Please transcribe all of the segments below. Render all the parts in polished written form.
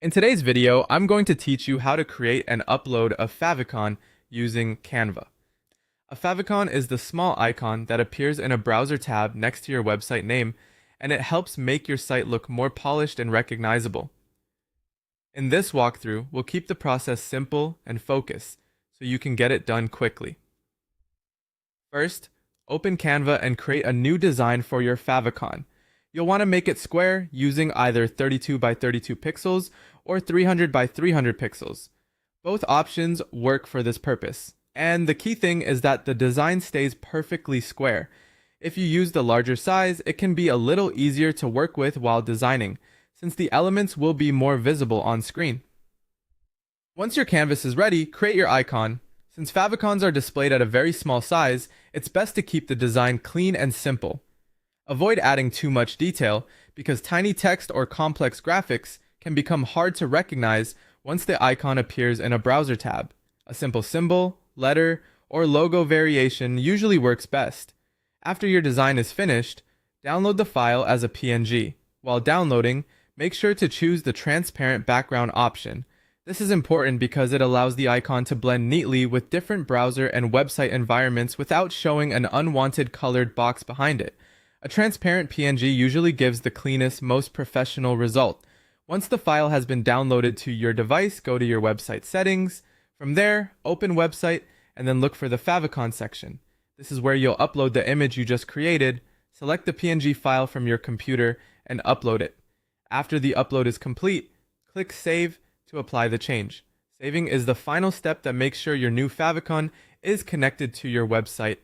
In today's video, I'm going to teach you how to create and upload a favicon using Canva. A favicon is the small icon that appears in a browser tab next to your website name, and it helps make your site look more polished and recognizable. In this walkthrough, we'll keep the process simple and focused so you can get it done quickly. First, open Canva and create a new design for your favicon. You'll want to make it square using either 32 by 32 pixels or 300 by 300 pixels. Both options work for this purpose, and the key thing is that the design stays perfectly square. If you use the larger size, it can be a little easier to work with while designing, since the elements will be more visible on screen. Once your canvas is ready, create your icon. Since favicons are displayed at a very small size, it's best to keep the design clean and simple. Avoid adding too much detail, because tiny text or complex graphics can become hard to recognize once the icon appears in a browser tab. A simple symbol, letter, or logo variation usually works best. After your design is finished, download the file as a PNG. While downloading, make sure to choose the transparent background option. This is important because it allows the icon to blend neatly with different browser and website environments without showing an unwanted colored box behind it. A transparent PNG usually gives the cleanest, most professional result. Once the file has been downloaded to your device, go to your website settings. From there, open website, and then look for the favicon section. This is where you'll upload the image you just created. Select the PNG file from your computer and upload it. After the upload is complete, click Save to apply the change. Saving is the final step that makes sure your new favicon is connected to your website.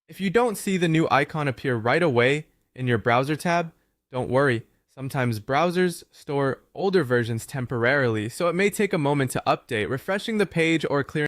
If you don't see the new icon appear right away in your browser tab, don't worry. Sometimes browsers store older versions temporarily, so it may take a moment to update. Refreshing the page or clearing